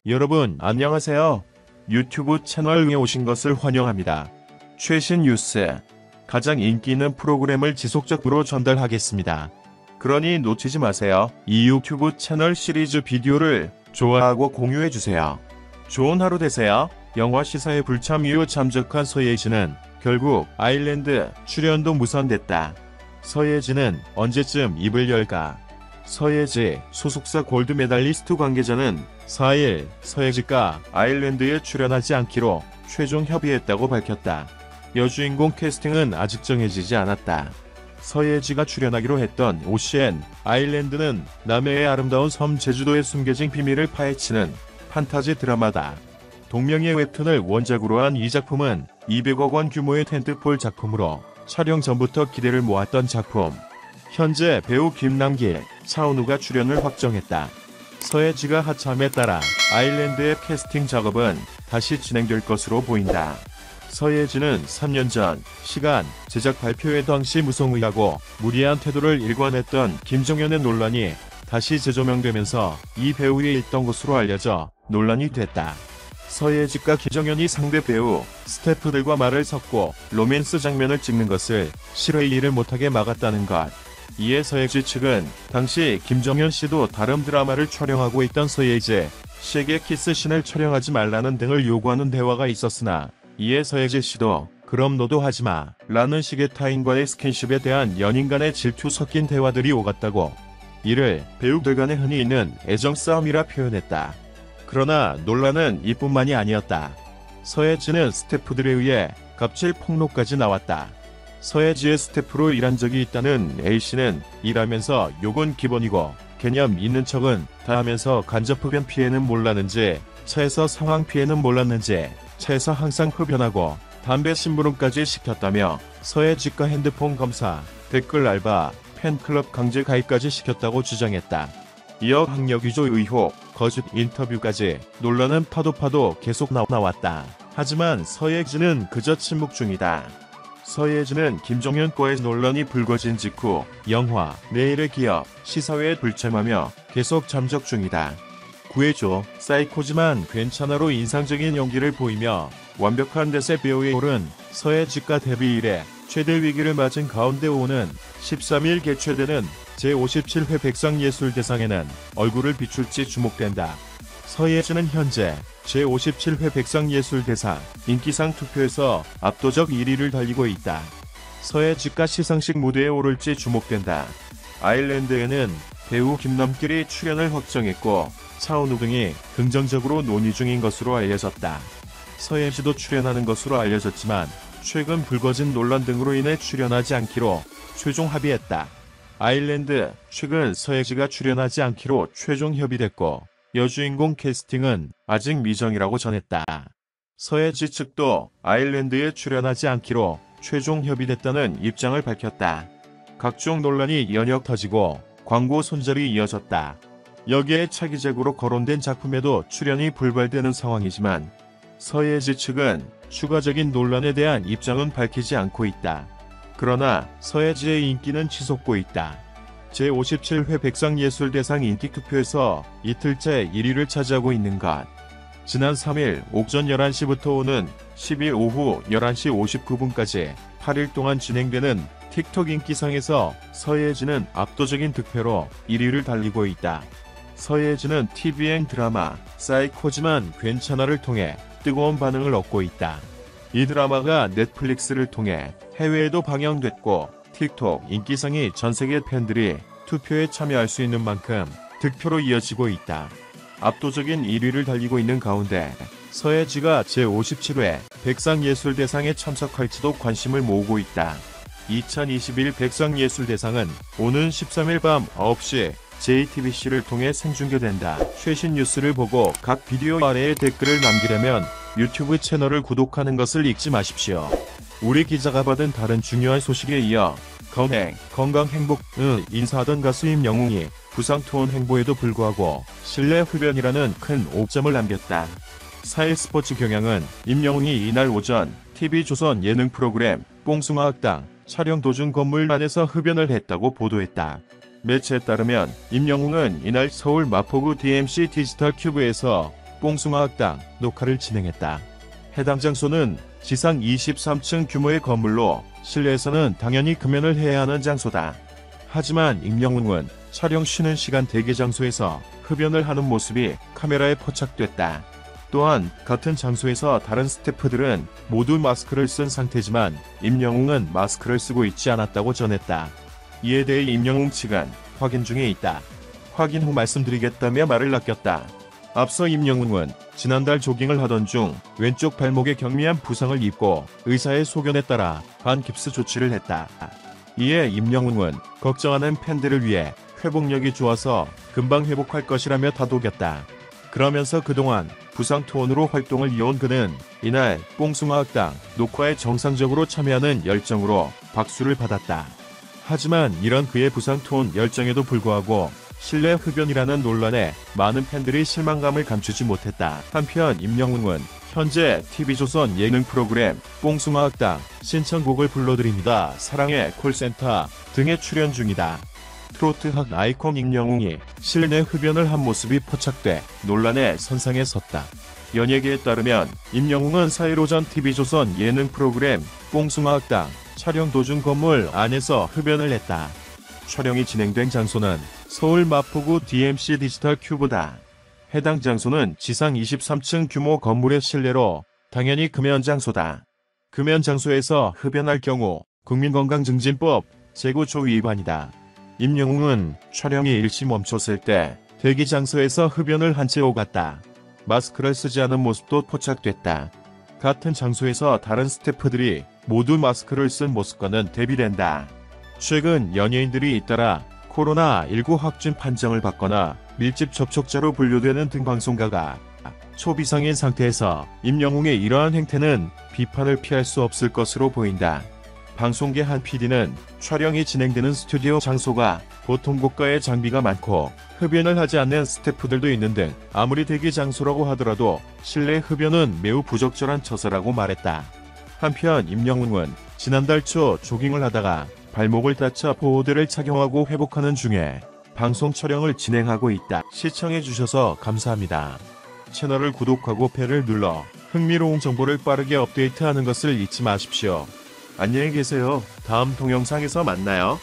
여러분 안녕하세요. 유튜브 채널에 오신 것을 환영합니다. 최신 뉴스, 가장 인기 있는 프로그램을 지속적으로 전달하겠습니다. 그러니 놓치지 마세요. 이 유튜브 채널 시리즈 비디오를 좋아하고 공유해주세요. 좋은 하루 되세요. 영화 시사에 불참 이후 참석한 서예진은 결국 아일랜드 출연도 무산됐다. 서예진은 언제쯤 입을 열까? 서예지 소속사 골드 메달리스트 관계자는 4일 서예지가 아일랜드에 출연하지 않기로 최종 협의했다고 밝혔다. 여주인공 캐스팅은 아직 정해지지 않았다. 서예지가 출연하기로 했던 오시앤 아일랜드는 남해의 아름다운 섬 제주도에 숨겨진 비밀을 파헤치는 판타지 드라마다. 동명의 웹툰을 원작으로 한 이 작품은 200억 원 규모의 텐트폴 작품으로 촬영 전부터 기대를 모았던 작품. 현재 배우 김남길, 차은우가 출연을 확정했다. 서예지가 하참에 따라 아일랜드의 캐스팅 작업은 다시 진행될 것으로 보인다. 서예지는 3년 전 시간 제작 발표회 당시 무성의하고 무리한 태도를 일관했던 김정현의 논란이 다시 재조명되면서 이 배우에 있던 것으로 알려져 논란이 됐다. 서예지가 김정현이 상대 배우, 스태프들과 말을 섞고 로맨스 장면을 찍는 것을 실외1을 못하게 막았다는 것. 이에 서예지 측은 당시 김정현 씨도 다른 드라마를 촬영하고 있던 서예지 씨에게 키스신을 촬영하지 말라는 등을 요구하는 대화가 있었으나 이에 서예지 씨도 그럼 너도 하지마 라는 식의 타인과의 스킨십에 대한 연인 간의 질투 섞인 대화들이 오갔다고. 이를 배우들 간에 흔히 있는 애정싸움이라 표현했다. 그러나 논란은 이뿐만이 아니었다. 서예지는 스태프들에 의해 갑질 폭로까지 나왔다. 서예지의 스태프로 일한 적이 있다는 A씨는 일하면서 욕은 기본이고 개념 있는 척은 다 하면서 간접 흡연 피해는 몰랐는지, 차에서 상황 피해는 몰랐는지, 차에서 항상 흡연하고 담배 심부름까지 시켰다며 서예지가 핸드폰 검사, 댓글 알바, 팬클럽 강제 가입까지 시켰다고 주장했다. 이어 학력 위조 의혹, 거짓 인터뷰까지 논란은 파도 계속 나왔다. 하지만 서예지는 그저 침묵 중이다. 서예지는 김정현과의 논란이 불거진 직후 영화, 내일의 기업, 시사회에 불참하며 계속 잠적 중이다. 구해줘, 사이코지만 괜찮아로 인상적인 연기를 보이며 완벽한 대세 배우에 오른 서예지가 데뷔 이래 최대 위기를 맞은 가운데 오는 13일 개최되는 제57회 백상예술대상에는 얼굴을 비출지 주목된다. 서예지는 현재 제57회 백상예술대상 인기상 투표에서 압도적 1위를 달리고 있다. 서예지가 시상식 무대에 오를지 주목된다. 아일랜드에는 배우 김남길이 출연을 확정했고 차은우 등이 긍정적으로 논의 중인 것으로 알려졌다. 서예지도 출연하는 것으로 알려졌지만 최근 불거진 논란 등으로 인해 출연하지 않기로 최종 합의했다. 아일랜드, 최근 서예지가 출연하지 않기로 최종 협의됐고 여주인공 캐스팅은 아직 미정이라고 전했다. 서예지 측도 아일랜드에 출연하지 않기로 최종 협의됐다는 입장을 밝혔다. 각종 논란이 연이어 터지고 광고 손절이 이어졌다. 여기에 차기작으로 거론된 작품에도 출연이 불발되는 상황이지만 서예지 측은 추가적인 논란에 대한 입장은 밝히지 않고 있다. 그러나 서예지의 인기는 치솟고 있다. 제57회 백상예술대상 인기투표에서 이틀째 1위를 차지하고 있는 것. 지난 3일 오전 11시부터 오는 10일 오후 11시 59분까지 8일 동안 진행되는 틱톡 인기상에서 서예지는 압도적인 득표로 1위를 달리고 있다. 서예지는 TVN 드라마 사이코지만 괜찮아를 통해 뜨거운 반응을 얻고 있다. 이 드라마가 넷플릭스를 통해 해외에도 방영됐고 틱톡 인기상이 전세계 팬들이 투표에 참여할 수 있는 만큼 득표로 이어지고 있다. 압도적인 1위를 달리고 있는 가운데 서예지가 제57회 백상예술대상에 참석할지도 관심을 모으고 있다. 2021 백상예술대상은 오는 13일 밤 9시 JTBC를 통해 생중계된다. 최신 뉴스를 보고 각 비디오 아래에 댓글을 남기려면 유튜브 채널을 구독하는 것을 잊지 마십시오. 우리 기자가 받은 다른 중요한 소식에 이어 건강 행복을 인사하던 가수 임영웅이 부상 투혼 행보에도 불구하고 실내 흡연이라는 큰 오점을 남겼다. 4일 스포츠 경향은 임영웅이 이날 오전 TV조선 예능 프로그램 뽕숭아학당 촬영 도중 건물 안에서 흡연을 했다고 보도했다. 매체에 따르면 임영웅은 이날 서울 마포구 DMC 디지털 큐브에서 뽕숭아 학당 녹화를 진행했다. 해당 장소는 지상 23층 규모의 건물로 실내에서는 당연히 금연을 해야 하는 장소다. 하지만 임영웅은 촬영 쉬는 시간 대기 장소에서 흡연을 하는 모습이 카메라에 포착됐다. 또한 같은 장소에서 다른 스태프들은 모두 마스크를 쓴 상태지만 임영웅은 마스크를 쓰고 있지 않았다고 전했다. 이에 대해 임영웅 측은 확인 중에 있다. 확인 후 말씀드리겠다며 말을 남겼다. 앞서 임영웅은 지난달 조깅을 하던 중 왼쪽 발목에 경미한 부상을 입고 의사의 소견에 따라 반깁스 조치를 했다. 이에 임영웅은 걱정하는 팬들을 위해 회복력이 좋아서 금방 회복할 것이라며 다독였다. 그러면서 그동안 부상 투혼으로 활동을 이어온 그는 이날 뽕숭아 학당 녹화에 정상적으로 참여하는 열정으로 박수를 받았다. 하지만 이런 그의 부상 투혼 열정에도 불구하고 실내 흡연이라는 논란에 많은 팬들이 실망감을 감추지 못했다. 한편 임영웅은 현재 TV조선 예능 프로그램 뽕숭아 학당 신청곡을 불러드립니다. 사랑의 콜센터 등에 출연 중이다. 트로트학 아이콘 임영웅이 실내 흡연을 한 모습이 포착돼 논란의 선상에 섰다. 연예계에 따르면 임영웅은 4일 오전 TV조선 예능 프로그램 뽕숭아 학당 촬영 도중 건물 안에서 흡연을 했다. 촬영이 진행된 장소는 서울 마포구 DMC 디지털 큐브다. 해당 장소는 지상 23층 규모 건물의 실내로 당연히 금연 장소다. 금연 장소에서 흡연할 경우 국민건강증진법 제9조 위반이다. 임영웅은 촬영이 일시 멈췄을 때 대기 장소에서 흡연을 한 채 오갔다. 마스크를 쓰지 않은 모습도 포착됐다. 같은 장소에서 다른 스태프들이 모두 마스크를 쓴 모습과는 대비된다. 최근 연예인들이 잇따라 코로나19 확진 판정을 받거나 밀집 접촉자로 분류되는 등 방송가가 초비상인 상태에서 임영웅의 이러한 행태는 비판을 피할 수 없을 것으로 보인다. 방송계 한 PD는 촬영이 진행되는 스튜디오 장소가 보통 고가의 장비가 많고 흡연을 하지 않는 스태프들도 있는 등 아무리 대기 장소라고 하더라도 실내 흡연은 매우 부적절한 처사라고 말했다. 한편 임영웅은 지난달 초 조깅을 하다가 발목을 다쳐 보호대를 착용하고 회복하는 중에 방송 촬영을 진행하고 있다. 시청해주셔서 감사합니다. 채널을 구독하고 벨을 눌러 흥미로운 정보를 빠르게 업데이트하는 것을 잊지 마십시오. 안녕히 계세요. 다음 동영상에서 만나요.